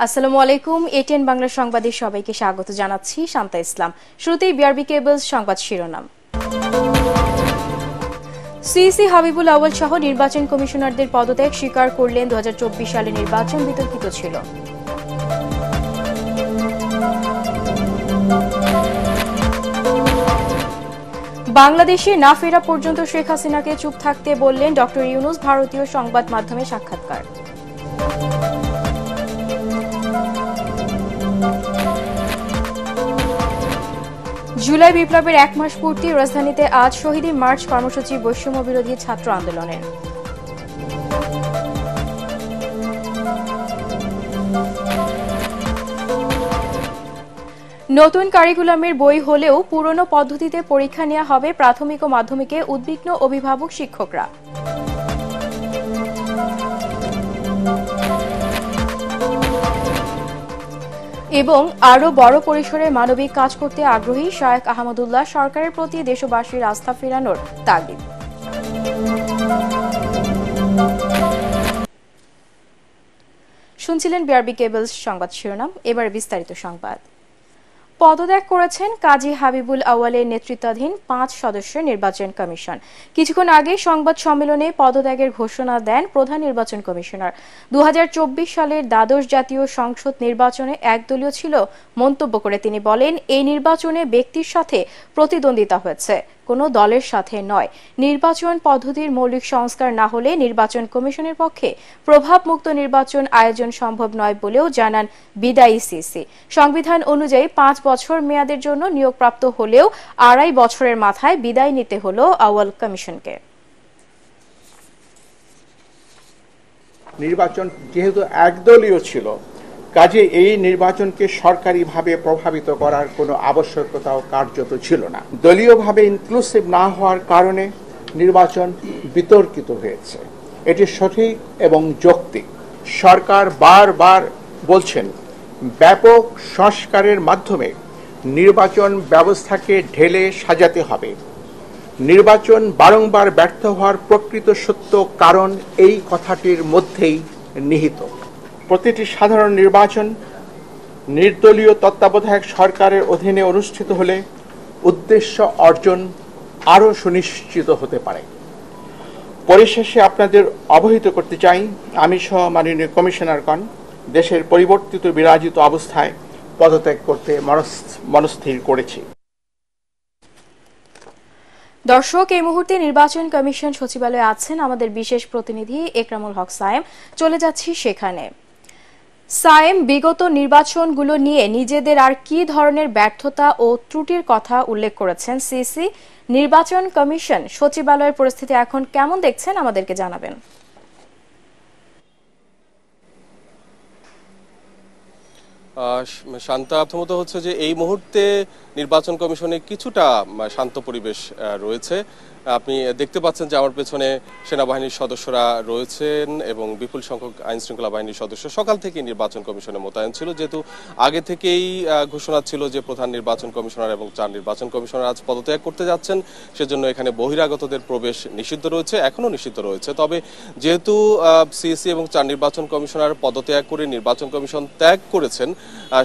আসসালামু আলাইকুম। এটিএন বাংলা সংবাদে সবাইকে স্বাগত জানাচ্ছি শান্তা ইসলাম। শুরুতেই বিআরবি কেবলস সংবাদ শিরোনাম। সিইসি হাবিবুল আউয়াল সহ নির্বাচন কমিশনারদের পদত্যাগ স্বীকার করলেন। 2024 সালে নির্বাচন বিতর্কিত ছিল। বাংলাদেশে না ফেরা পর্যন্ত শেখ হাসিনাকে চুপ থাকতে বললেন ডক্টর ইউনূস ভারতীয় সংবাদ মাধ্যমে সাক্ষাৎকার। জুলাই বিপ্লবের 1 মাস পূর্তি, রাজধানীতে আজ শহীদী মার্চ কর্মসূচি বৈষম্য বিরোধী ছাত্র আন্দোলনের। নতুন কারিকুলামের বই হলেও পুরনো পদ্ধতিতে পরীক্ষা নেওয়া হবে প্রাথমিক ও মাধ্যমিকে, উদ্বিগ্ন অভিভাবক শিক্ষকরা। এবং আরও বড় পরিসরে মানবিক কাজ করতে আগ্রহী শায়েখ আহমদুল্লাহ, সরকারের প্রতি দেশবাসীর আস্থা ফেরানোর তাগিদ। শুনছিলেন বিআরবি কেবলস সংবাদ শিরোনাম। এবার বিস্তারিত সংবাদ। পদত্যাগ করেছেন কাজী হাবিবুল আউয়ালের নেতৃত্বাধীন 5 সদস্যের নির্বাচন কমিশন। কিছুক্ষণ আগে সংবাদ সম্মেলনে পদত্যাগের ঘোষণা দেন প্রধান নির্বাচন কমিশনার। 2024 সালের দ্বাদশ জাতীয় সংসদ নির্বাচনে একদলীয় ছিল মন্তব্য করে তিনি বলেন, এই নির্বাচনে ব্যক্তির সাথে প্রতিদ্বন্দ্বিতা হয়েছে, কোনো দলের সাথে নয়। নির্বাচন পদ্ধতির মৌলিক সংস্কার না হলে নির্বাচন কমিশনের পক্ষে প্রভাবমুক্ত নির্বাচন আয়োজন সম্ভব নয় বলেও জানান বিদায়ী সিইসি। সংবিধান অনুযায়ী 5 বছর মেয়াদের জন্য নিয়োগপ্রাপ্ত হলেও 2.5 বছরের মাথায় বিদায় নিতে হলো আউয়াল কমিশনকে। নির্বাচন যেহেতু একদলীয় ছিল, কাজে এই নির্বাচনকে সরকারিভাবে প্রভাবিত করার কোনো আবশ্যকতাও কার্যত ছিল না। দলীয়ভাবে ইনক্লুসিভ না হওয়ার কারণে নির্বাচন বিতর্কিত হয়েছে। এটি সঠিক এবং যৌক্তিক। সরকার বারবার বলছেন, ব্যাপক সংস্কারের মাধ্যমে নির্বাচন ব্যবস্থাকে ঢেলে সাজাতে হবে। নির্বাচন বারংবার ব্যর্থ হওয়ার প্রকৃত সত্য কারণ এই কথাটির মধ্যেই নিহিত। প্রতিটি সাধারণ নির্বাচন নির্দলীয় তত্ত্বাবধায়ক সরকারের অধীনে অনুষ্ঠিত হলে উদ্দেশ্য অর্জন আরও সুনিশ্চিত হতে পারে। পরিশেষে আপনাদের অবহিত করতে চাই, আমি সহ মাননীয় কমিশনারগণ দেশের পরিবর্তিত বিরাজিত অবস্থায় পদত্যাগ করতে মনস্থির করেছি। দর্শক, এই মুহূর্তে নির্বাচন কমিশন সচিবালয়ে আছেন আমাদের বিশেষ প্রতিনিধি একরামুল হক সায়েম। চলে যাচ্ছি সেখানে। সায়েম, বিগত নির্বাচনগুলো নিয়ে নিজেদের আর কি ধরনের ব্যর্থতা ও ত্রুটির কথা উল্লেখ করেছেন সিইসি? নির্বাচন কমিশন সচিবালয়ের পরিস্থিতি এখন কেমন দেখছেন আমাদেরকে জানাবেন। শান্তা, প্রথমত হচ্ছে যে এই মুহূর্তে নির্বাচন কমিশনে কিছুটা শান্ত পরিবেশ রয়েছে। আপনি দেখতে পাচ্ছেন যে আমার পেছনে সেনাবাহিনীর সদস্যরা রয়েছেন এবং বিপুল সংখ্যক আইন শৃঙ্খলা বাহিনীর সদস্য সকাল থেকে নির্বাচন কমিশনে মোতায়েন ছিল। যেহেতু আগে থেকেই ঘোষণা ছিল যে প্রধান নির্বাচন কমিশনার এবং 4 নির্বাচন কমিশনার আজ পদত্যাগ করতে যাচ্ছেন, সেজন্য এখানে বহিরাগতদের প্রবেশ নিষিদ্ধ রয়েছে, এখনো নিষিদ্ধ রয়েছে। তবে যেহেতু সিইসি এবং 4 নির্বাচন কমিশনার পদত্যাগ করে নির্বাচন কমিশন ত্যাগ করেছেন,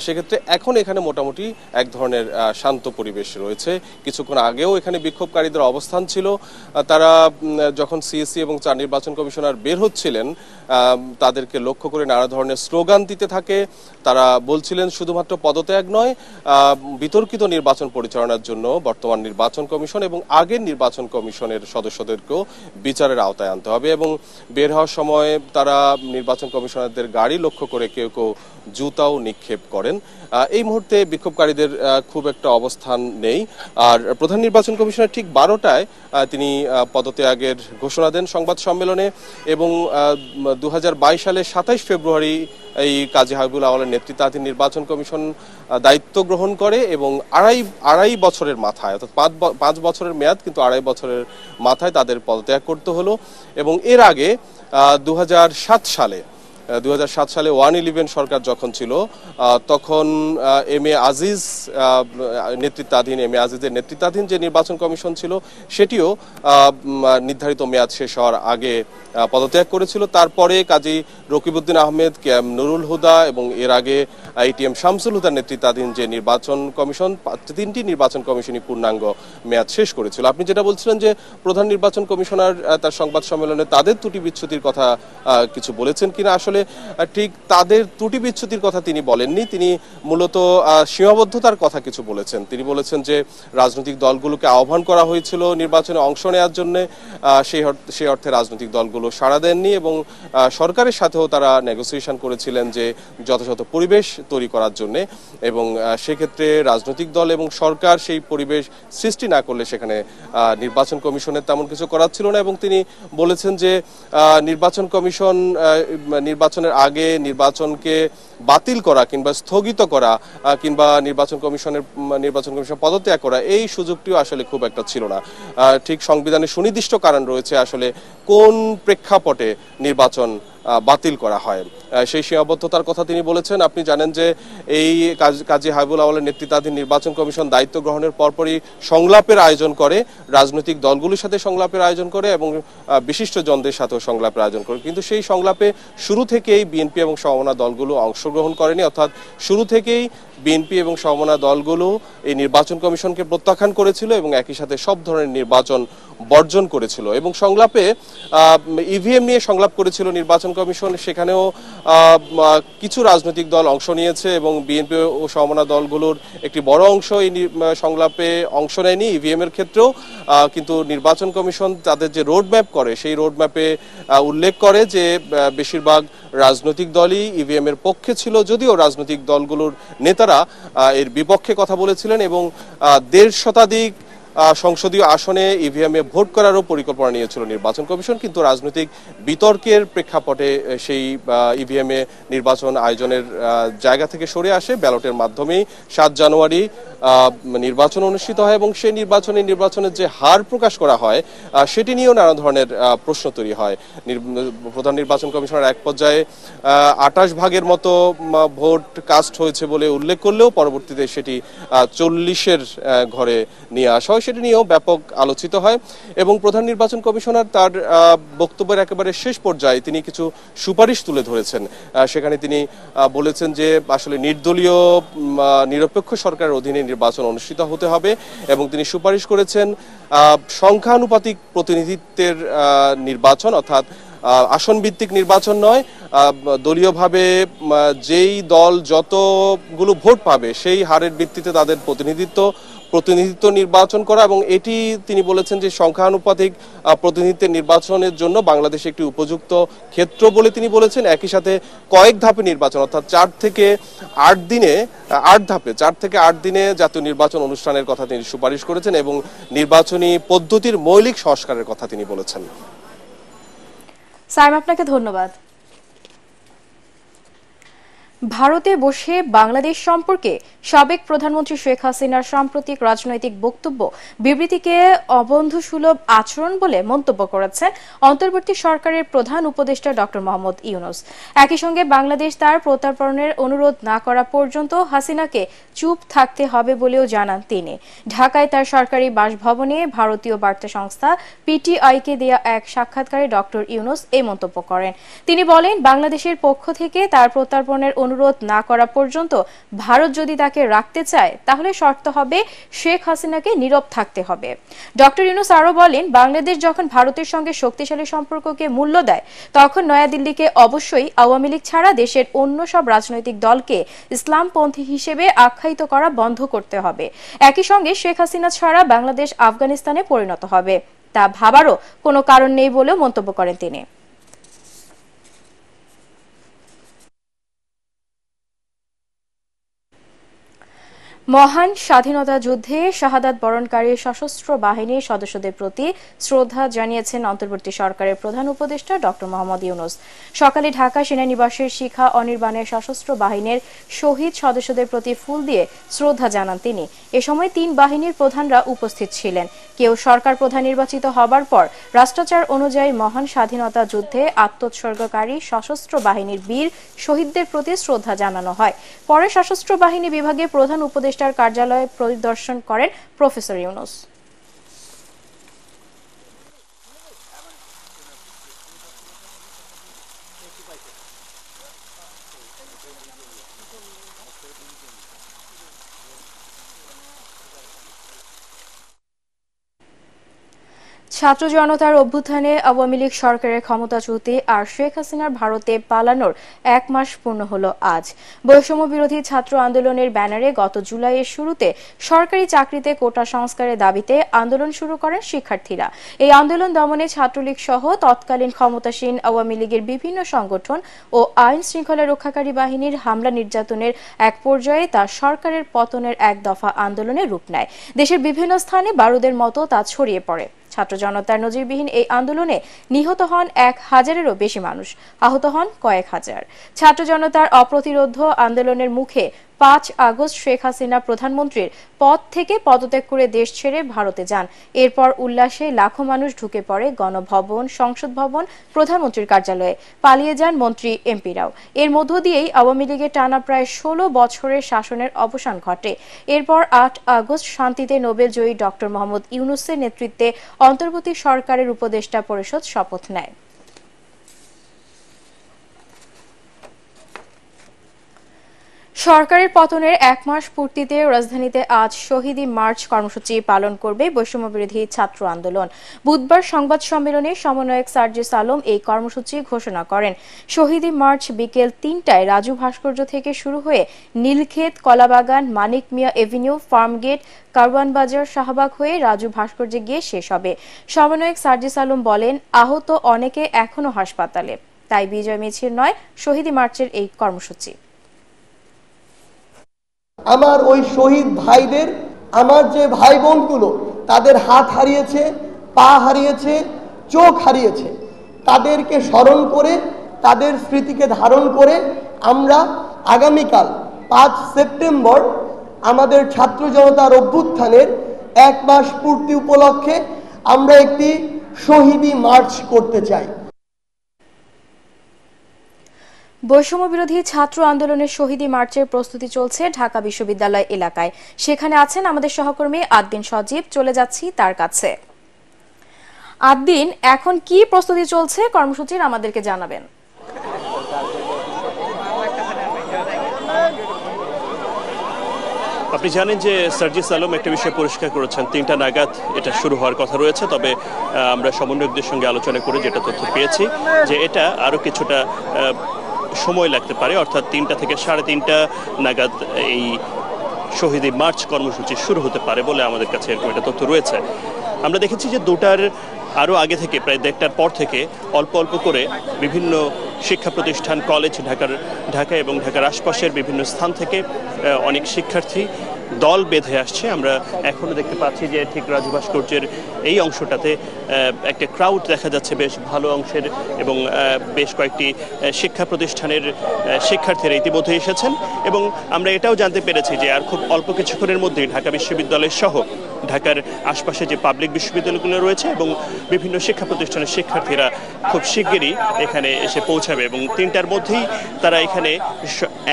সেক্ষেত্রে এখন এখানে মোটামুটি এক ধরনের শান্ত পরিবেশ রয়েছে। কিছুক্ষণ আগেও এখানে বিক্ষোভকারীদের অবস্থান ছিল। তারা যখন সিইসি এবং 4 নির্বাচন কমিশনার বের হচ্ছিলেন, তাদেরকে লক্ষ্য করে নানা ধরনের স্লোগান দিতে থাকে। তারা বলছিলেন শুধুমাত্র পদত্যাগ নয়, বিতর্কিত নির্বাচন পরিচালনার জন্য বর্তমান নির্বাচন কমিশন এবং আগের নির্বাচন কমিশনের সদস্যদেরকেও বিচারের আওতায় আনতে হবে। এবং বের হওয়ার সময় তারা নির্বাচন কমিশনারদের গাড়ি লক্ষ্য করে কেউ কেউ জুতাও নিক্ষেপ করেন। এই মুহূর্তে বিক্ষোভকারীদের খুব একটা অবস্থান নেই। আর প্রধান নির্বাচন কমিশনার ঠিক 12টায় তিনি পদত্যাগের ঘোষণা দেন সংবাদ সম্মেলনে এবং 2022 সালের 27 ফেব্রুয়ারি এই কাজী হাবিবুল আউয়ালের নেতৃত্বাধীন নির্বাচন কমিশন দায়িত্ব গ্রহণ করে এবং আড়াই বছরের মাথায়, অর্থাৎ 5 বছরের মেয়াদ, কিন্তু 2.5 বছরের মাথায় তাদের পদত্যাগ করতে হলো। এবং এর আগে 2007 সালে 2007 সালে 111 সরকার যখন ছিল তখন এম এ আজিজ নেতৃত্বাধীন আজিজের নেতৃত্বাধীন যে নির্বাচন কমিশন ছিল সেটিও নির্ধারিত মেয়াদ শেষ হওয়ার আগে পদত্যাগ করেছিল। তারপরে কাজী রকিবউদ্দিন আহমেদ, নুরুল হুদা এবং এর আগে ATM শামসুল হুদার নেতৃত্বাধীন যে নির্বাচন কমিশন, 3টি নির্বাচন কমিশনই পূর্ণাঙ্গ মেয়াদ শেষ করেছিল। আপনি যেটা বলছিলেন যে প্রধান নির্বাচন কমিশনার তার সংবাদ সম্মেলনে তাদের ত্রুটি বিচ্যুতির কথা কিছু বলেছেন কিনা, আসলে ঠিক তাদের ত্রুটি বিচ্যুতির কথা তিনি বলেননি। তিনি মূলত সীমাবদ্ধতার কথা কিছু বলেছেন। তিনি বলেছেন যে রাজনৈতিক দলগুলোকে আহ্বান করা হয়েছিল নির্বাচনে অংশ নেওয়ার জন্য, সেই অর্থে রাজনৈতিক দলগুলো সাড়া দেননি এবং সরকারের সাথেও তারা নেগোসিয়েশন করেছিলেন যে যথাযথ পরিবেশ তৈরি করার জন্য, এবং সেক্ষেত্রে রাজনৈতিক দল এবং সরকার সেই পরিবেশ সৃষ্টি না করলে সেখানে নির্বাচন কমিশনের তেমন কিছু করার ছিল না। এবং তিনি বলেছেন যে নির্বাচন কমিশন নির্বাচনের আগে নির্বাচনকে বাতিল করা কিংবা স্থগিত করা কিংবা নির্বাচন কমিশন পদত্যাগ করা, এই সুযোগটিও আসলে খুব একটা ছিল না। ঠিক সংবিধানে সুনির্দিষ্ট কারণ রয়েছে আসলে কোন প্রেক্ষাপটে নির্বাচন বাতিল করা হয়, সেই সীমাবদ্ধতার কথা তিনি বলেছেন। আপনি জানেন যে এই কাজী হাবিবুল আওয়ালের নেতৃত্বাধীন নির্বাচন কমিশন দায়িত্ব গ্রহণের পরপরই সংলাপের আয়োজন করে, রাজনৈতিক দলগুলির সাথে সংলাপের আয়োজন করে এবং বিশিষ্ট জনদের সাথেও সংলাপের আয়োজন করে। কিন্তু সেই সংলাপে শুরু থেকেই বিএনপি এবং সমমনা দলগুলো অংশগ্রহণ করেনি, অর্থাৎ শুরু থেকেই বিএনপি এবং সমমনা দলগুলো এই নির্বাচন কমিশনকে প্রত্যাখ্যান করেছিল এবং একই সাথে সব ধরনের নির্বাচন বর্জন করেছিল। এবং সংলাপে ইভিএম নিয়ে সংলাপ করেছিল নির্বাচন কমিশন, সেখানেও কিছু রাজনৈতিক দল অংশ নিয়েছে এবং বিএনপি ও সমমনা দলগুলোর একটি বড় অংশ এই সংলাপে অংশ নেয়নি ইভিএম এর ক্ষেত্রেও। কিন্তু নির্বাচন কমিশন তাদের যে রোডম্যাপ করে সেই রোডম্যাপে উল্লেখ করে যে বেশিরভাগ রাজনৈতিক দলই ইভিএম এর পক্ষে ছিল, যদিও রাজনৈতিক দলগুলোর নেতারা এর বিপক্ষে কথা বলেছিলেন এবং 1.5 শতাধিক সংসদীয় আসনে ইভিএমে ভোট করারও পরিকল্পনা নিয়েছিল নির্বাচন কমিশন। কিন্তু রাজনৈতিক বিতর্কের প্রেক্ষাপটে সেই ইভিএমে নির্বাচন আয়োজনের জায়গা থেকে সরে আসে। ব্যালটের মাধ্যমেই 7 জানুয়ারি নির্বাচন অনুষ্ঠিত হয় এবং সেই নির্বাচনের যে হার প্রকাশ করা হয় সেটি নিয়েও নানা ধরনের প্রশ্ন তৈরি হয়। প্রধান নির্বাচন কমিশনার এক পর্যায়ে 28 ভাগের মতো ভোট কাস্ট হয়েছে বলে উল্লেখ করলেও পরবর্তীতে সেটি 40-এর ঘরে নিয়ে আসা হয়, সেটি নিয়েও ব্যাপক আলোচিত হয়। এবং প্রধান নির্বাচন কমিশনার তার বক্তব্যের একেবারে শেষ পর্যায়ে তিনি কিছু সুপারিশ তুলে ধরেছেন। সেখানে তিনি বলেছেন যে আসলে নির্দলীয় নিরপেক্ষ সরকারের অধীনে নির্বাচন অনুষ্ঠিত হতে হবে এবং তিনি সুপারিশ করেছেন সংখ্যানুপাতিক প্রতিনিধিত্বের নির্বাচন, অর্থাৎ আসন ভিত্তিক নির্বাচন নয়, দলীয়ভাবে যেই দল যতগুলো ভোট পাবে সেই হারের ভিত্তিতে তাদের প্রতিনিধিত্ব নির্বাচন করা। এবং এটি তিনি বলেছেন যে সংখ্যানুপাতিক প্রতিনিধিত্বের নির্বাচনের জন্য বাংলাদেশ একটি উপযুক্ত ক্ষেত্র বলে তিনি বলেছেন। একই সাথে কয়েক ধাপে নির্বাচন, অর্থাৎ 4 থেকে 8 দিনে জাতীয় নির্বাচন অনুষ্ঠানের কথা তিনি সুপারিশ করেছেন এবং নির্বাচনী পদ্ধতির মৌলিক সংস্কারের কথা তিনি বলেছেন। সাইম, আপনাকে ধন্যবাদ। ভারতে বসে বাংলাদেশ সম্পর্কে সাবেক প্রধানমন্ত্রী শেখ হাসিনার সাম্প্রতিক রাজনৈতিক বক্তব্য বিবৃতিকে অবন্ধুসুলভ আচরণ বলে মন্তব্য করেছেন অন্তর্বর্তী সরকারের প্রধান উপদেষ্টা ডক্টর মোহাম্মদ ইউনূস। একই সঙ্গে বাংলাদেশ তার প্রত্যর্পণের অনুরোধ না করা পর্যন্ত হাসিনাকে চুপ থাকতে হবে বলেও জানান তিনি। ঢাকায় তার সরকারি বাসভবনে ভারতীয় বার্তা সংস্থা পিটিআইকে দেয়া এক সাক্ষাৎকারে ডক্টর ইউনূস এই মন্তব্য করেন। তিনি বলেন, বাংলাদেশের পক্ষ থেকে তার প্রত্যর্পণের অনুরোধ না করা পর্যন্ত ভারত যদি তাকে রাখতে চায় তাহলে শর্ত হবে শেখ হাসিনাকে নীরব থাকতে হবে। ডক্টর ইউনূস আরো বলেন, বাংলাদেশ যখন ভারতের সঙ্গে শক্তিশালী সম্পর্ককে মূল্য দেয় তখন নয়াদিল্লিকে অবশ্যই আওয়ামী লীগ ছাড়া দেশের অন্য সব রাজনৈতিক দলকে ইসলামপন্থী হিসেবে আখ্যায়িত করা বন্ধ করতে হবে। একই সঙ্গে শেখ হাসিনা ছাড়া বাংলাদেশ আফগানিস্তানে পরিণত হবে, তা ভাবারও কোনো কারণ নেই বলেও মন্তব্য করেন তিনি। মহান স্বাধীনতা যুদ্ধে শাহাদাত বরণকারী সশস্ত্র বাহিনীর সদস্যদের প্রতি শ্রদ্ধা জানিয়েছেন অন্তর্বর্তী সরকারের প্রধান উপদেষ্টা ডক্টর মোহাম্মদ ইউনূস। সকালে ঢাকা সেনানিবাসের শিখা অনির্বাণের সশস্ত্র বাহিনীর শহীদ সদস্যদের প্রতি ফুল দিয়ে শ্রদ্ধা জানান তিনি। এ সময় ৩ বাহিনীর প্রধানরা উপস্থিত ছিলেন। কেউ সরকার প্রধান নির্বাচিত হবার পর রাষ্ট্রাচার অনুযায়ী মহান স্বাধীনতা যুদ্ধে আত্মোৎসর্গকারী সশস্ত্র বাহিনীর বীর শহীদদের প্রতি শ্রদ্ধা জানানো হয়। পরে সশস্ত্র বাহিনী বিভাগের প্রধান উপদেষ্টার কার্যালয় পরিদর্শন করেন প্রফেসর ইউনূস। ছাত্র জনতার অভ্যুত্থানে আওয়ামী লীগ সরকারের ক্ষমতাচ্যুতি আর শেখ হাসিনার ভারতে পালানোর ১ মাস পূর্ণ হলো আজ। বৈষম্য বিরোধী ছাত্র আন্দোলনের ব্যানারে গত জুলাইয়ের শুরুতে সরকারি চাকরিতে কোটা সংস্কারের দাবিতে আন্দোলন শুরু করেন শিক্ষার্থীরা। এই আন্দোলন দমনে ছাত্রলীগ সহ তৎকালীন ক্ষমতাসীন আওয়ামী লীগের বিভিন্ন সংগঠন ও আইন শৃঙ্খলা রক্ষাকারী বাহিনীর হামলা নির্যাতনের এক পর্যায়ে তা সরকারের পতনের এক দফা আন্দোলনে রূপ নেয়। দেশের বিভিন্ন স্থানে বারুদের মতো তা ছড়িয়ে পড়ে। ছাত্র জনতার নজিরবিহীন এই আন্দোলনে নিহত হন ১,০০০-এরও বেশি মানুষ, আহত হন কয়েক হাজার। ছাত্র জনতার অপ্রতিরোধ্য আন্দোলনের মুখে ৫ আগস্ট শেখ হাসিনা প্রধানমন্ত্রীর পদ থেকে পদত্যাগ করে দেশ ছেড়ে ভারতে যান। এরপর উল্লাসে লাখো মানুষ ঢুকে পড়ে গণভবন, সংসদ ভবন, প্রধানমন্ত্রীর কার্যালয়ে। পালিয়ে যান মন্ত্রী, এমপিরাও। এর মধ্য দিয়েই আওয়ামী লীগের টানা প্রায় ১৬ বছরের শাসনের অবসান ঘটে। এরপর ৮ আগস্ট শান্তিতে নোবেলজয়ী ডক্টর মোহাম্মদ ইউনূসের নেতৃত্বে অন্তর্বর্তী সরকারের উপদেষ্টা পরিষদ শপথ নেয়। সরকারের পতনের ১ মাস পূর্তিতে রাজধানীতে আজ শহীদি মার্চ কর্মসূচি পালন করবে বৈষম্য বিরোধী ছাত্র আন্দোলন। বুধবার সংবাদ সম্মেলনে সমন্বয়ক সার্জিস আলম এই কর্মসূচি ঘোষণা করেন। শহীদি মার্চ বিকেল ৩টায় রাজু ভাস্কর্য থেকে শুরু হয়ে নীলক্ষেত, কলাবাগান, মানিক মিয়া এভিনিউ, ফার্মগেট, কারওয়ান বাজার, শাহবাগ হয়ে রাজু ভাস্কর্যে গিয়ে শেষ হবে। সমন্বয়ক সার্জিস আলম বলেন, আহত অনেকে এখনো হাসপাতালে, তাই বিজয় মিছিল নয়, শহীদি মার্চের এই কর্মসূচি। আমার ওই শহীদ ভাইদের, আমার যে ভাই বোনগুলো তাদের হাত হারিয়েছে, পা হারিয়েছে, চোখ হারিয়েছে, তাদেরকে স্মরণ করে, তাদের স্মৃতিকে ধারণ করে আমরা আগামীকাল ৫ সেপ্টেম্বর আমাদের ছাত্র জনতার অভ্যুত্থানের ১ মাস পূর্তি উপলক্ষে আমরা একটি শহীদি মার্চ করতে চাই। বৈষম্য বিরোধী ছাত্র আন্দোলনের শহীদি মার্চের প্রস্তুতি চলছে ঢাকা বিশ্ববিদ্যালয় এলাকায়। সেখানে আছেন আমাদের সহকর্মী আদ্দিন সজীব। চলে যাচ্ছি তার কাছে। আদ্দিন, এখন কি প্রস্তুতি চলছে কর্মসূচির, আমাদেরকে জানাবেন। আপনি জানেন যে সার্জিস আলম একটা বিষয় পরিষ্কার করেছেন, ৩টা নাগাদ এটা শুরু হওয়ার কথা রয়েছে। তবে আমরা সমন্বয়কদের সঙ্গে আলোচনা করে যেটা তথ্য পেয়েছি যে এটা আরো কিছুটা সময় লাগতে পারে, অর্থাৎ ৩টা থেকে ৩:৩০ নাগাদ এই শহীদি মার্চ কর্মসূচি শুরু হতে পারে বলে আমাদের কাছে এরকম একটা তথ্য রয়েছে। আমরা দেখেছি যে 2টার আরও আগে থেকে, প্রায় 1:30টার পর থেকে অল্প অল্প করে বিভিন্ন শিক্ষা প্রতিষ্ঠান, কলেজ, ঢাকা এবং ঢাকার আশপাশের বিভিন্ন স্থান থেকে অনেক শিক্ষার্থী দল বেঁধে আসছে। আমরা এখনো দেখতে পাচ্ছি যে ঠিক রাজু ভাস্কর্যের এই অংশটাতে একটা ক্রাউড দেখা যাচ্ছে বেশ ভালো অংশের, এবং বেশ কয়েকটি শিক্ষা প্রতিষ্ঠানের শিক্ষার্থীরা ইতিমধ্যে এসেছেন। এবং আমরা এটাও জানতে পেরেছি যে আর খুব অল্প কিছুক্ষণের মধ্যেই ঢাকা বিশ্ববিদ্যালয় সহ ঢাকার আশপাশে যে পাবলিক বিশ্ববিদ্যালয়গুলো রয়েছে এবং বিভিন্ন শিক্ষা প্রতিষ্ঠানের শিক্ষার্থীরা খুব শিগগিরই এখানে এসে পৌঁছাবে, এবং 3টার মধ্যেই তারা এখানে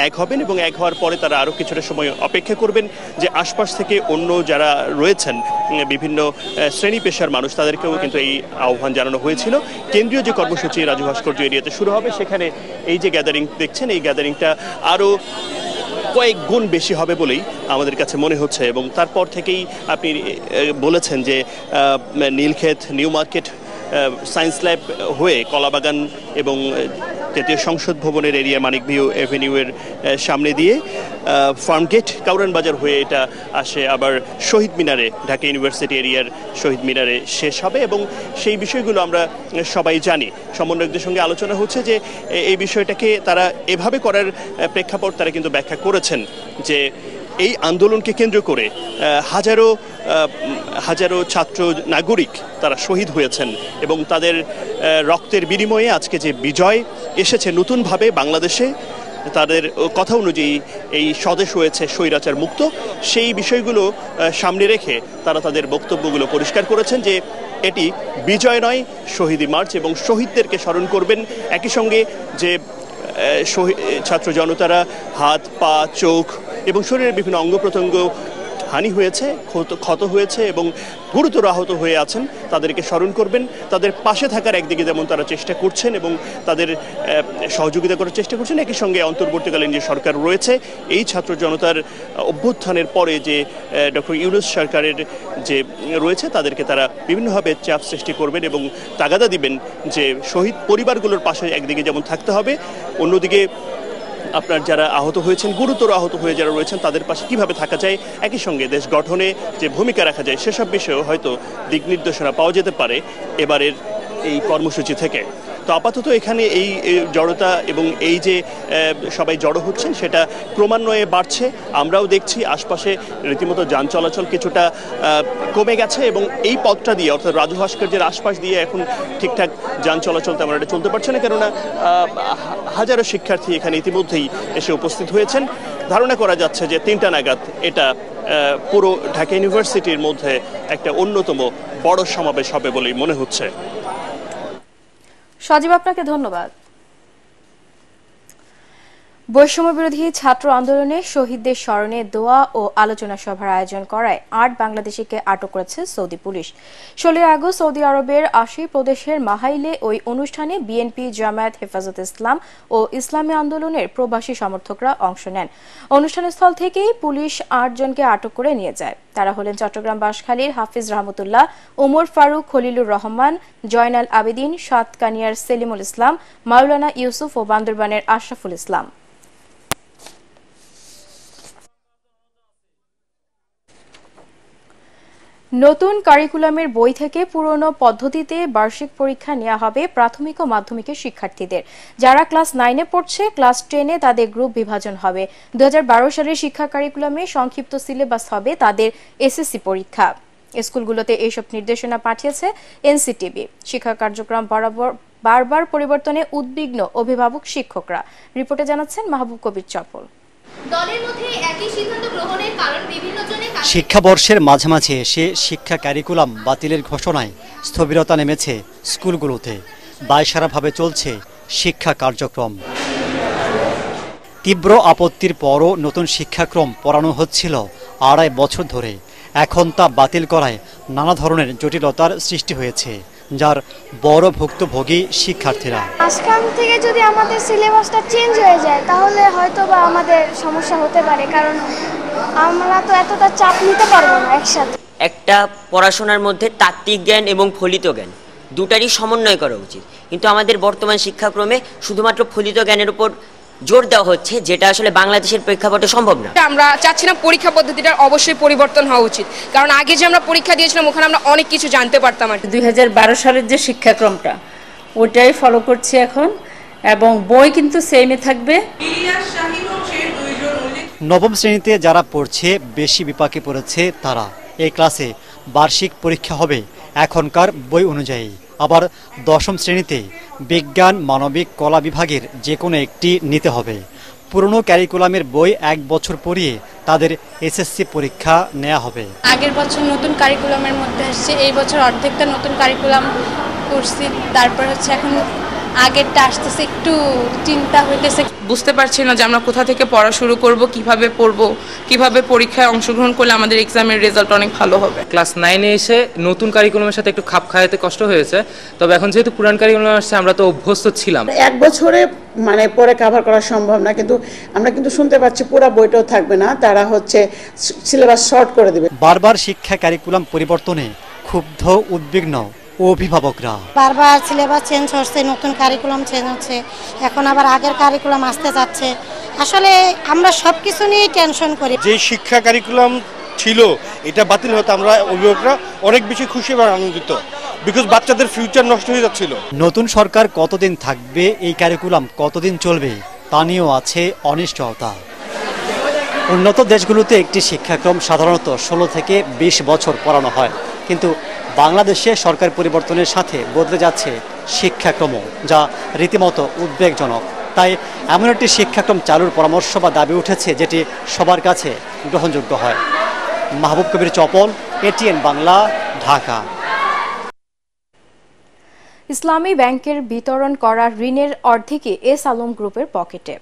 এক হবেন এবং এক হওয়ার পরে তারা আরও কিছুটা সময় অপেক্ষা করবেন যে আশপাশ থেকে অন্য যারা রয়েছেন বিভিন্ন শ্রেণী পেশার মানুষ, তাদেরকেও কিন্তু এই আহ্বান জানানো হয়েছিল। কেন্দ্রীয় যে কর্মসূচি রাজু ভাস্কর্য এরিয়াতে শুরু হবে, সেখানে এই যে গ্যাদারিং দেখছেন, এই গ্যাদারিংটা আরও কয়েক গুণ বেশি হবে বলেই আমাদের কাছে মনে হচ্ছে। এবং তারপর থেকেই আপনি বলেছেন যে Nilkhet, new market, science lab হয়ে কলাবাগান এবং জাতীয় সংসদ ভবনের এরিয়া মানিক ভিউ এভিনিউয়ের সামনে দিয়ে ফার্মগেট, কারওয়ান বাজার হয়ে এটা আসে আবার শহীদ মিনারে, ঢাকা ইউনিভার্সিটি এরিয়ার শহীদ মিনারে শেষ হবে। এবং সেই বিষয়গুলো আমরা সবাই জানি। সমন্বয়কদের সঙ্গে আলোচনা হচ্ছে যে এই বিষয়টাকে তারা এভাবে করার প্রেক্ষাপট তারা কিন্তু ব্যাখ্যা করেছেন যে এই আন্দোলনকে কেন্দ্র করে হাজারো হাজারো ছাত্র নাগরিক তারা শহীদ হয়েছেন এবং তাদের রক্তের বিনিময়ে আজকে যে বিজয় এসেছে নতুনভাবে বাংলাদেশে, তাদের কথা অনুযায়ী এই স্বদেশ হয়েছে স্বৈরাচার মুক্ত, সেই বিষয়গুলো সামনে রেখে তারা তাদের বক্তব্যগুলো পরিষ্কার করেছেন যে এটি বিজয় নয়, শহীদি মার্চ, এবং শহীদদেরকে স্মরণ করবেন। একই সঙ্গে যে ছাত্র জনতারা হাত, পা, চোখ এবং শরীরের বিভিন্ন অঙ্গ প্রত্যঙ্গ হানি হয়েছে, ক্ষত হয়েছে এবং গুরুতর আহত হয়ে আছেন, তাদেরকে স্মরণ করবেন। তাদের পাশে থাকার একদিকে যেমন তারা চেষ্টা করছেন এবং তাদের সহযোগিতা করার চেষ্টা করছেন, একই সঙ্গে অন্তর্বর্তীকালীন যে সরকার রয়েছে এই ছাত্র জনতার অভ্যুত্থানের পরে যে ডক্টর ইউনূস সরকারের যে রয়েছে তাদেরকে তারা বিভিন্নভাবে চাপ সৃষ্টি করবেন এবং তাগাদা দিবেন যে শহীদ পরিবারগুলোর পাশে একদিকে যেমন থাকতে হবে, অন্যদিকে আপনার যারা আহত হয়েছেন, গুরুতর আহত হয়ে যারা রয়েছেন তাদের পাশে কিভাবে থাকা যায়, একই সঙ্গে দেশ গঠনে যে ভূমিকা রাখা যায় সেসব বিষয়েও হয়তো দিক নির্দেশনা পাওয়া যেতে পারে এবারের এই কর্মসূচি থেকে। তো আপাতত এখানে এই জড়তা এবং এই যে সবাই জড়ো হচ্ছেন সেটা ক্রমান্বয়ে বাড়ছে। আমরাও দেখছি আশপাশে রীতিমতো যান চলাচল কিছুটা কমে গেছে এবং এই পথটা দিয়ে অর্থাৎ রাজু ভাস্কর্যের আশপাশ দিয়ে এখন ঠিকঠাক যান চলাচল তেমন একটা চলতে পারছে না, কেননা হাজারো শিক্ষার্থী এখানে ইতিমধ্যেই এসে উপস্থিত হয়েছেন। ধারণা করা যাচ্ছে যে 3টা নাগাদ এটা পুরো ঢাকা ইউনিভার্সিটির মধ্যে একটা অন্যতম বড় সমাবেশ হবে বলেই মনে হচ্ছে। সজীব, আপনাকে ধন্যবাদ। বৈষম্য বিরোধী ছাত্র আন্দোলনে শহীদদের স্মরণে দোয়া ও আলোচনা সভার আয়োজন করায় 8 বাংলাদেশিকে আটক করেছে সৌদি পুলিশ। 16 আগস্ট সৌদি আরবের 80 প্রদেশের মাহাইলে ওই অনুষ্ঠানে বিএনপি, জামায়াত, হেফাজত ইসলাম ও ইসলামী আন্দোলনের প্রবাসী সমর্থকরা অংশ নেন। অনুষ্ঠানস্থল থেকেই পুলিশ 8 জনকে আটক করে নিয়ে যায়। তারা হলেন চট্টগ্রাম বাঁশখালীর হাফিজ রহমতুল্লাহ, ওমর ফারুক, খলিলুর রহমান, জয়নাল আবেদিন, সাতকানিয়ার সেলিমুল ইসলাম, মাওলানা ইউসুফ ও বান্দরবানের আশরাফুল ইসলাম। নতুন কারিকুলামের বই থেকে পুরনো পদ্ধতিতে বার্ষিক পরীক্ষা নেওয়া হবে প্রাথমিক ও মাধ্যমিকের শিক্ষার্থীদের। যারা ক্লাস 9-এ পড়ছে, ক্লাস 10-এ তাদের গ্রুপ বিভাজন হবে। 2012 সালের শিক্ষা কারিকুলামে সংক্ষিপ্ত সিলেবাস হবে তাদের এসএসসি পরীক্ষা। স্কুলগুলোতে এইসব নির্দেশনা পাঠিয়েছে এনসিটিবি। শিক্ষা কার্যক্রম বারবার পরিবর্তনে উদ্বিগ্ন অভিভাবক শিক্ষকরা। রিপোর্টে জানাচ্ছেন মাহবুব কবির চপল। দলের মধ্যে একই সিদ্ধান্ত গ্রহণের কারণ বিভিন্ন জনে শিক্ষাবর্ষের মাঝামাঝি এসে শিক্ষা কারিকুলাম বাতিলের ঘোষণায় স্থবিরতা নেমেছে স্কুলগুলোতে। দায়সারাভাবে চলছে শিক্ষা কার্যক্রম। তীব্র আপত্তির পরও নতুন শিক্ষাক্রম পড়ানো হচ্ছিল 2.5 বছর ধরে। এখন তা বাতিল করায় নানা ধরনের জটিলতার সৃষ্টি হয়েছে, যার বড় ভুক্তভোগী শিক্ষার্থীরা। আজকাল থেকে যদি আমাদের সিলেবাসটা চেঞ্জ হয়ে যায় তাহলে হয়তো বা আমাদের সমস্যা হতে পারে, কারণ আমরা তো এতটা চাপ নিতে পারবো না একসাথে। একটা পড়াশোনার মধ্যে তাত্ত্বিক জ্ঞান এবং ফলিত জ্ঞান দুটারই সমন্বয় করা উচিত, কিন্তু আমাদের বর্তমান শিক্ষাক্রমে শুধুমাত্র ফলিত জ্ঞানের উপর জোর দেওয়া হচ্ছে, যেটা আসলে বাংলাদেশের প্রেক্ষাপটে সম্ভব না। আমরা চাচ্ছিলাম পরীক্ষা পদ্ধতিটার অবশ্যই পরিবর্তন হওয়া উচিত, কারণ আগে যে আমরা পরীক্ষা দিয়েছিলাম ওখানে আমরা অনেক কিছু জানতে পারতাম। 2012 সালের যে শিক্ষাক্রমটা ওটাই ফলো করছি এখন, এবং বই কিন্তু সেমই থাকবে। নবম শ্রেণীতে যারা পড়ছে বেশি বিপাকে পড়েছে তারা। এই ক্লাসে বার্ষিক পরীক্ষা হবে এখনকার বই অনুযায়ী। আবার 10ম শ্রেণীতে বিজ্ঞান, মানবিক, কলা বিভাগের যে কোনো একটি নিতে হবে। পুরনো ক্যারিকুলামের বই 1 বছর পড়িয়ে তাদের এসএসসি পরীক্ষা নেওয়া হবে। আগের বছর নতুন কারিকুলামের মধ্যে আসছে, এই বছর অর্ধেকটা নতুন কারিকুলাম করছি, তারপর হচ্ছে এখন আগেরটা আসতেছে, একটু চিন্তা হইতেছে। বুঝতে পারছি না যে আমরা কোথা থেকে পড়া শুরু করব, কিভাবে পড়বো, কিভাবে পরীক্ষায় অংশগ্রহণ করলে আমাদের এক্সামের রেজাল্ট অনেক ভালো হবে। ক্লাস 9-এ এসে নতুন কারিকুলামের সাথে একটু খাপ খাওয়াতে কষ্ট হয়েছে, তবে এখন যেহেতু পুরান কারিকুলাম আসছে আমরা তো অভ্যস্ত ছিলাম। 1 বছরে পরে কভার করা সম্ভব না, কিন্তু আমরা কিন্তু শুনতে পাচ্ছি পুরো বইটাও থাকবে না, তারা হচ্ছে সিলেবাস শর্ট করে দেবে। বারবার শিক্ষা কারিকুলাম পরিবর্তনে ক্ষুব্ধ উদ্বিগ্ন অভিভাবকরা। বারবার সিলেবাস চেঞ্জ হচ্ছে, নতুন কারিকুলাম চেঞ্জ হচ্ছে, এখন আবার আগের কারিকুলাম আসতে যাচ্ছে। আসলে আমরা সবকিছু নিয়ে টেনশন করি। যে শিক্ষা কারিকুলাম ছিল এটা বাতিল হতে আমরা অভিভাবকরা অনেক বেশি খুশি এবং আনন্দিত, বিকজ বাচ্চাদের ফিউচার নষ্ট হয়ে যাচ্ছিল। নতুন সরকার কতদিন থাকবে, এই কারিকুলাম কতদিন চলবে তা নিয়েও আছে অনিশ্চয়তা। উন্নত দেশগুলোতে একটি শিক্ষাক্রম সাধারণত 16 থেকে 20 বছর পড়ানো হয়, কিন্তু বাংলাদেশে সরকার পরিবর্তনের সাথে বদলে যাচ্ছে শিক্ষাক্রমও, যা রীতিমতো উদ্বেগজনক। তাই এমন একটি শিক্ষাক্রম চালুর পরামর্শ বা দাবি উঠেছে যেটি সবার কাছে গ্রহণযোগ্য হয়। মাহবুব কবির চপল, এটিএন বাংলা, ঢাকা। ইসলামী ব্যাংকের বিতরণ করা ঋণের অর্ধেকই এস আলম গ্রুপের পকেটে।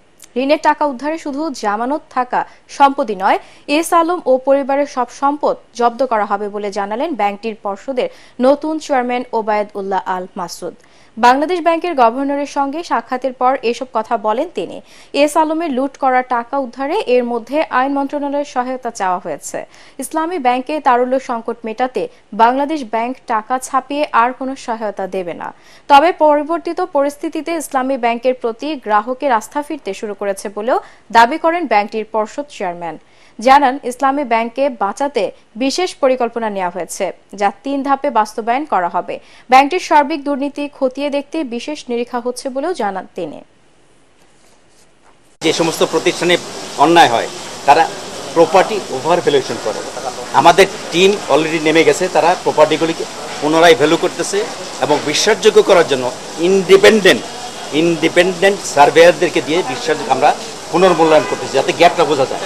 ঋণের টাকা উদ্ধারে শুধু জামানত থাকা সম্পত্তি নয়, এস আলম ও পরিবারের সব সম্পদ জব্দ করা হবে বলে জানালেন ব্যাংকটির পর্ষদের নতুন চেয়ারম্যান ওবায়দ উল্লাহ আল মাসুদ। বাংলাদেশ ব্যাংকের গভর্নরের সঙ্গে সাক্ষাতের পর এসব কথা বলেন তিনি। এস আলমের লুট করা টাকা উদ্ধারে এর মধ্যে আইন মন্ত্রণালয়ের সহায়তা চাওয়া হয়েছে। ইসলামী ব্যাংকে তারল্য সংকট মেটাতে বাংলাদেশ ব্যাংক টাকা ছাপিয়ে আর কোনো সহায়তা দেবে না। তবে পরিবর্তিত পরিস্থিতিতে ইসলামী ব্যাংকের প্রতি গ্রাহকের আস্থা ফিরতে শুরু করেছে বলেও দাবি করেন ব্যাংকটির পর্ষদ চেয়ারম্যান। জানান, ইসলামী ব্যাংককে বাঁচাতে বিশেষ পরিকল্পনা নেওয়া হয়েছে, যা 3 ধাপে বাস্তবায়ন করা হবে। ব্যাংকটির সার্বিক দুর্নীতি খতিয়ে দেখতে বিশেষ নিরীক্ষা হচ্ছে বলেও জানান তিনি। যে সমস্ত প্রতিষ্ঠানে অন্যায় হয় তারা প্রপার্টি ওভার ভ্যালুয়েশন করে। আমাদের টিম অলরেডি নেমে গেছে, তারা প্রপার্টিগুলিকে পুনরায় ভ্যালু করতেছে এবং বিশ্বাসযোগ্য করার জন্য ইন্ডিপেন্ডেন্ট সার্ভেয়ারদেরকে দিয়ে আমরা পুনর্মূল্যায়ন করতেছি, যাতে গ্যাপটা বোঝা যায়।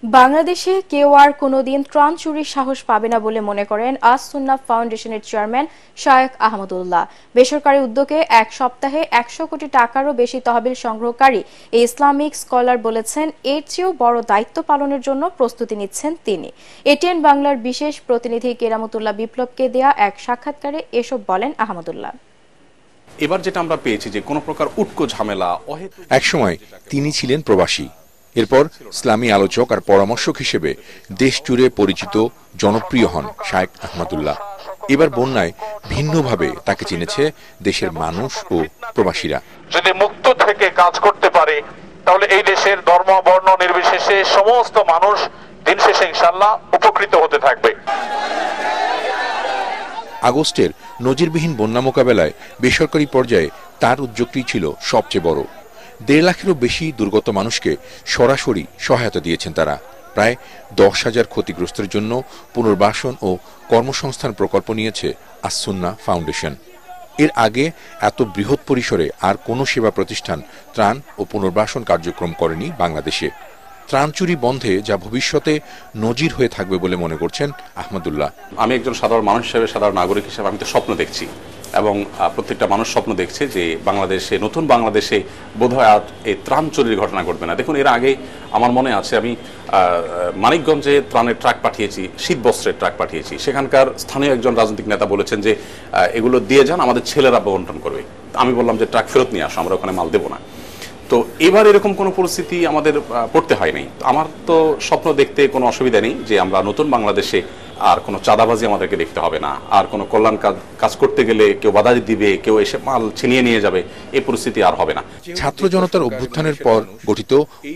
বাংলাদেশে কেউ আর কোনোদিন ত্রাণ চুরির সাহস পাবে না বলে মনে করেন আস সুন্নাহ ফাউন্ডেশনের চেয়ারম্যান শায়েখ আহমদুল্লাহ। বেসরকারি উদ্যোগে এক সপ্তাহে 100 কোটি টাকারও বেশি তহবিল সংগ্রহকারী এই ইসলামিক স্কলার বলেছেন, এর চেয়েও বড় দায়িত্ব পালনের জন্য প্রস্তুতি নিচ্ছেন তিনি। এটিএন বাংলার বিশেষ প্রতিনিধি কেরামতুল্লাহ বিপ্লবকে দেয়া এক সাক্ষাৎকারে এসব বলেন আহমদুল্লাহ। এবার যেটা আমরা পেয়েছি যে কোনো প্রকার উটকো ঝামেলা, একসময় তিনি ছিলেন প্রবাসী, এরপর ইসলামী আলোচক আর পরামর্শক হিসেবে দেশ জুড়ে পরিচিত জনপ্রিয় হন শায়েখ আহমদুল্লাহ। এবার বন্যায় ভিন্নভাবে তাকে চিনেছে দেশের মানুষ ও প্রবাসীরা। যদি মুক্ত থেকে কাজ করতে পারে তাহলে এই দেশের ধর্ম বর্ণ নির্বিশেষে সমস্ত মানুষ দিন শেষে ইনশাআল্লাহ উপকৃত হতে থাকবে। আগস্টের নজিরবিহীন বন্যা মোকাবেলায় বেসরকারি পর্যায়ে তার উদ্যোগটি ছিল সবচেয়ে বড়। 1.5 লাখেরও বেশি দুর্গত মানুষকে সরাসরি সহায়তা দিয়েছেন তারা। প্রায় 10,000 ক্ষতিগ্রস্তের জন্য পুনর্বাসন ও কর্মসংস্থান প্রকল্প নিয়েছে আস সুন্নাহ ফাউন্ডেশন। এর আগে এত বৃহৎ পরিসরে আর কোনো সেবা প্রতিষ্ঠান ত্রাণ ও পুনর্বাসন কার্যক্রম করেনি বাংলাদেশে। ত্রাণ চুরি বন্ধে যা ভবিষ্যতে নজির হয়ে থাকবে বলে মনে করছেন আহমদুল্লাহ। আমি একজন সাধারণ মানুষ হিসেবে, সাধারণ নাগরিক হিসেবে আমি তো স্বপ্ন দেখছি এবং প্রত্যেকটা মানুষ স্বপ্ন দেখছে যে বাংলাদেশে, নতুন বাংলাদেশে বোধহয় আর এই ত্রাণ চুরির ঘটনা ঘটবে না। দেখুন, এর আগে আমার মনে আছে আমি মানিকগঞ্জে ত্রাণের ট্রাক পাঠিয়েছি, শীত বস্ত্রের ট্রাক পাঠিয়েছি। সেখানকার স্থানীয় একজন রাজনৈতিক নেতা বলেছেন যে এগুলো দিয়ে যান, আমাদের ছেলেরা বন্টন করবে। আমি বললাম যে ট্রাক ফেরত নিয়ে আসো, আমরা ওখানে মাল দেবো না। তো এবার এরকম কোনো পরিস্থিতি আমাদের পড়তে হয়নি। আমার তো স্বপ্ন দেখতে কোনো অসুবিধা নেই যে আমরা নতুন বাংলাদেশে আর কোনো চাঁদাবাজি আমাদেরকে দেখতে হবে না, আর কোনো কল্যাণ কাজ করতে গেলে কেউ বাধা দিবে, কেউ এসে মাল ছিনিয়ে নিয়ে যাবে, এই পরিস্থিতি আর হবে না। ছাত্র জনতার অভ্যুত্থানের পর গঠিত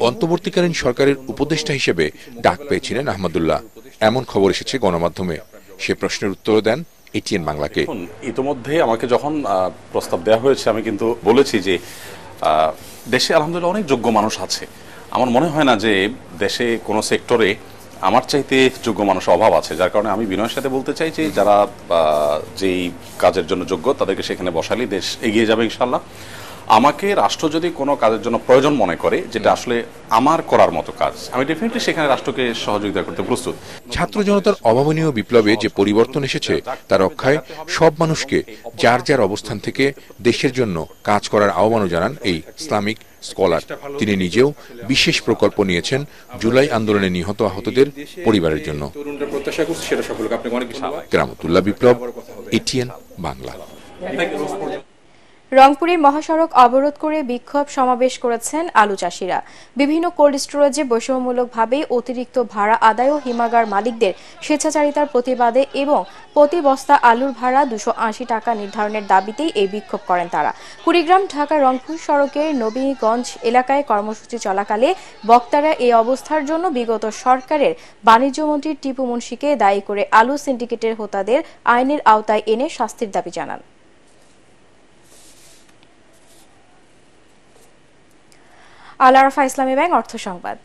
অন্তর্বর্তীকালীন সরকারের উপদেষ্টা হিসেবে ডাক পেয়েছিলেন আহমদুল্লাহ, এমন খবর এসেছে গণমাধ্যমে। সে প্রশ্নের উত্তর দেন এটিএন বাংলাকে। ইতিমধ্যে আমাকে যখন প্রস্তাব দেওয়া হয়েছে, আমি কিন্তু বলেছি যে দেশে আলহামদুলিল্লাহ অনেক যোগ্য মানুষ আছে। আমার মনে হয় না যে দেশে কোনো সেক্টরে আমার চাইতে যোগ্য মানুষের অভাব আছে, যার কারণে আমি বিনয়ের সাথে বলতে চাই যে যারা যেই কাজের জন্য যোগ্য তাদেরকে সেখানে বসালেই দেশ এগিয়ে যাবে ইনশাল্লাহ। আমাকে রাষ্ট্র যদি কোনো কাজের জন্য প্রয়োজন মনে করে, যেটা আসলে আমার করার মতো কাজ, আমি ডেফিনেটলি সেখানে রাষ্ট্রকে সহযোগিতা করতে প্রস্তুত। ছাত্র জনতার অভাবনীয় বিপ্লবে যে পরিবর্তন এসেছে তা রক্ষায় সব মানুষকে যার যার অবস্থান থেকে দেশের জন্য কাজ করার আহ্বানও জানান এই ইসলামিক স্কলার। তিনি নিজেও বিশেষ প্রকল্প নিয়েছেন জুলাই আন্দোলনে নিহত আহতদের পরিবারের জন্য। কেরামতুল্লাহ বিপ্লব, এটিএন বাংলা। রংপুরে মহাসড়ক অবরোধ করে বিক্ষোভ সমাবেশ করেছেন আলু চাষিরা। বিভিন্ন কোল্ড স্টোরেজে বৈষম্যমূলকভাবে অতিরিক্ত ভাড়া আদায় ও হিমাগার মালিকদের স্বেচ্ছাচারিতার প্রতিবাদে এবং প্রতি বস্তা আলুর ভাড়া 280 টাকা নির্ধারণের দাবিতেই এই বিক্ষোভ করেন তারা। কুড়িগ্রাম ঢাকা রংপুর সড়কের নবীগঞ্জ এলাকায় কর্মসূচি চলাকালে বক্তারা এই অবস্থার জন্য বিগত সরকারের বাণিজ্যমন্ত্রী টিপু মুন্সিকে দায়ী করে আলু সিন্ডিকেটের হোতাদের আইনের আওতায় এনে শাস্তির দাবি জানান। আল আরাফা ইসলামী ব্যাংক অর্থ সংবাদ।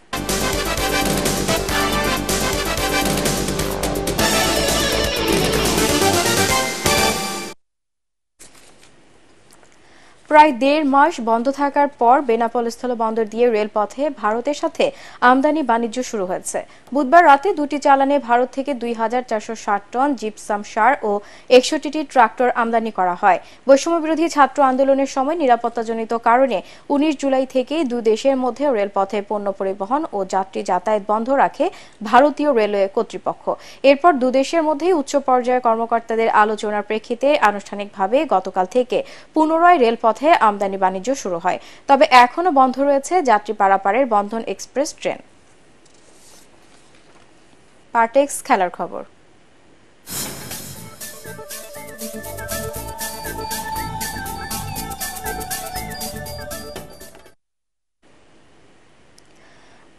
প্রায় ১.৫ মাস বন্ধ থাকার পর বেনাপোল স্থলবন্দর দিয়ে রেলপথে ভারতের সাথে আমদানি বাণিজ্য শুরু হয়েছে। বুধবার রাতে দুটি চালানে ভারত থেকে ২,৪৬০ টন জিপসাম সার ও ৬১টি ট্রাক্টর আমদানি করা হয়। বৈষম্যবিরোধী ছাত্র আন্দোলনের সময় নিরাপত্তাজনিত কারণে ১৯ জুলাই থেকেই দুই দেশের মধ্যে রেলপথে পণ্য পরিবহন ও যাত্রী যাতায়াত বন্ধ রাখে ভারতীয় রেলওয়ে কর্তৃপক্ষ। এরপর দুদেশের মধ্যেই উচ্চ পর্যায়ের কর্মকর্তাদের আলোচনার প্রেক্ষিতে আনুষ্ঠানিকভাবে গতকাল থেকে পুনরায় রেলপথ আমদানি বাণিজ্য শুরু হয়। তবে এখনো বন্ধ রয়েছে যাত্রী পারাপারের বন্ধন এক্সপ্রেস ট্রেন। পার্টেক্স খেলার খবর।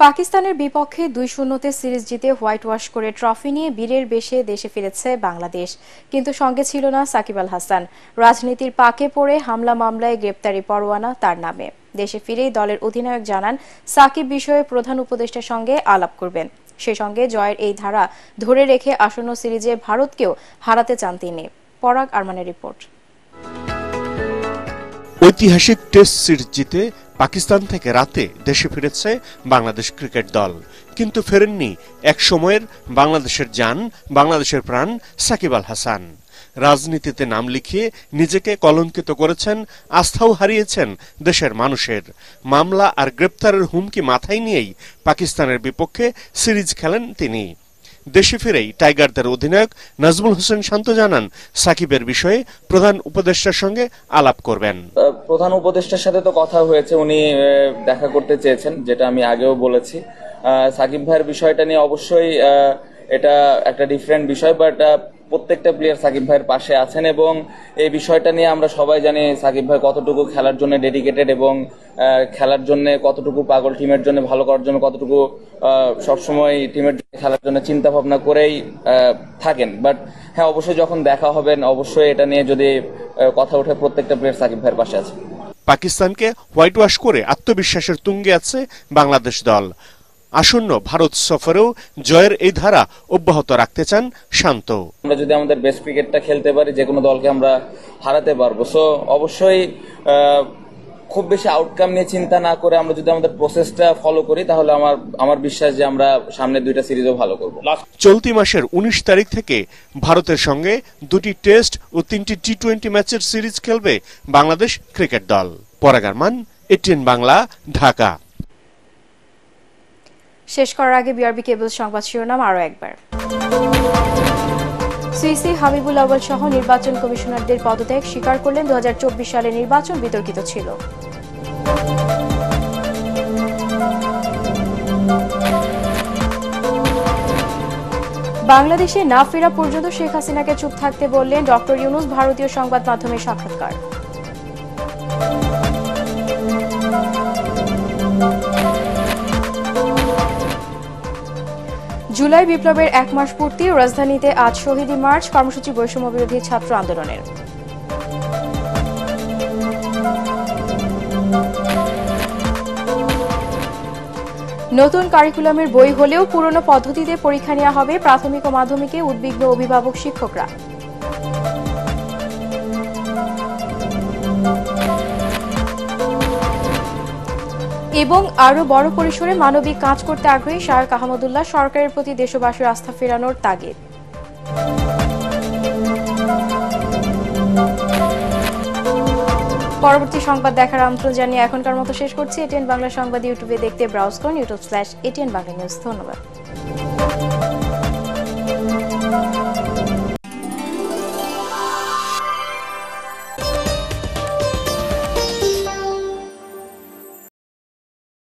পাকিস্তানের বিপক্ষে ২-০ সিরিজ জিতে হোয়াইট ওয়াশ করে ট্রফি নিয়ে বীরের বেশে দেশে ফিরেছে বাংলাদেশ, কিন্তু সঙ্গে ছিল না সাকিব আল হাসান। রাজনীতির পাকে পড়ে হামলা মামলায় গ্রেপ্তারি পরোয়ানা তার নামে। দেশে ফিরেই দলের অধিনায়ক জানান সাকিব বিষয়ে প্রধান উপদেষ্টার সঙ্গে আলাপ করবেন। সে সঙ্গে জয়ের এই ধারা ধরে রেখে আসন্ন সিরিজে ভারতকেও হারাতে চান তিনি। পরাগ আরমানের রিপোর্ট। ঐতিহাসিক টেস্ট সিরিজ জিতে পাকিস্তান থেকে রাতে দেশে ফিরেছে বাংলাদেশ ক্রিকেট দল, কিন্তু ফেরেননি এক সময়ের বাংলাদেশের জান, বাংলাদেশের প্রাণ সাকিব আল হাসান। রাজনীতিতে নাম লিখিয়ে নিজেকে কলঙ্কিত করেছেন, আস্থাও হারিয়েছেন দেশের মানুষের। মামলা আর গ্রেপ্তারের হুমকি মাথায় নিয়েই পাকিস্তানের বিপক্ষে সিরিজ খেলেন তিনি। দেশে ফিরেই টাইগারদের অধিনায়ক নাজমুল হোসেন শান্ত জানান সাকিবের বিষয়ে প্রধান উপদেষ্টার সঙ্গে আলাপ করবেন। প্রধান উপদেষ্টার সাথে তো কথা হয়েছে, উনি দেখা করতে চেয়েছেন, যেটা আমি আগেও বলেছি। সাকিব ভাইয়ের বিষয়টা নিয়ে অবশ্যই এটা একটা ডিফারেন্ট বিষয়, বাট প্রত্যেকটা প্লেয়ার সাকিব ভাইয়ের পাশে আছেন এবং এই বিষয়টা নিয়ে আমরা সবাই জানি সাকিব ভাই কতটুকু খেলার জন্য ডেডিকেটেড এবং খেলার জন্য কতটুকু পাগল, টিমের জন্য ভালো করার জন্য কতটুকু সবসময় টিমের খেলার জন্য চিন্তা ভাবনা করেই থাকেন। বাট হ্যাঁ, অবশ্যই যখন দেখা হবেন অবশ্যই এটা নিয়ে যদি কথা ওঠে, প্রত্যেকটা প্লেয়ার সাকিব ভাইয়ের পাশে আছে। পাকিস্তানকে হোয়াইট ওয়াশ করে আত্মবিশ্বাসের তুঙ্গে আছে বাংলাদেশ দল। আসন্ন ভারত সফরেও জয়ের এই ধারা অব্যাহত রাখতে চান শান্ত। আমরা যদি আমাদের বেস্ট ক্রিকেটটা খেলতে পারি, যে কোনো দলকে আমরা হারাতে পারবো। সো অবশ্যই খুব বেশি আউটকাম নিয়ে চিন্তা না করে আমরা যদি আমাদের প্রসেসটা ফলো করি, তাহলে আমার বিশ্বাস যে আমরা সামনে দুইটা সিরিজও ভালো করব। চলতি মাসের ১৯ তারিখ থেকে ভারতের সঙ্গে 2টি টেস্ট ও 3টি টি-20 ম্যাচের সিরিজ খেলবে বাংলাদেশ ক্রিকেট দল। পরাগ আরমান, এটিএন বাংলা, ঢাকা। শেষ করার আগে বিআরবি কেবল সংবাদ শিরোনাম আরো একবার। সিসি হাবিবুল আউয়াল সহ নির্বাচন কমিশনারদের পদত্যাগ স্বীকার করলেন। 2024 সালে নির্বাচন বিতর্কিত ছিল। বাংলাদেশে না ফেরা পর্যন্ত শেখ হাসিনাকে চুপ থাকতে বললেন ডক্টর ইউনূস, ভারতীয় সংবাদ মাধ্যমের সাক্ষাৎকার। জুলাই বিপ্লবের 1 মাস পূর্তি, রাজধানীতে আজ শহীদি মার্চ, কর্মসূচি বৈষম্য বিরোধী ছাত্র আন্দোলনের। নতুন কারিকুলামের বই হলেও পুরনো পদ্ধতিতে পরীক্ষা নেওয়া হবে, প্রাথমিক ও মাধ্যমিকে উদ্বিগ্ন অভিভাবক শিক্ষকরা। এবং আরো বড় পরিসরে মানবিক কাজ করতে আগ্রহী শায়খ আহমদুল্লাহ, সরকারের প্রতি দেশবাসীর আস্থা ফেরানোর তাগিদ। পরবর্তী সংবাদ দেখার আমন্ত্রণ জানিয়ে এখনকার মতো শেষ করছি। এটিএন বাংলা সংবাদ ইউটিউবে দেখতে ব্রাউজ করুন youtube/ATN Bangla News। ধন্যবাদ।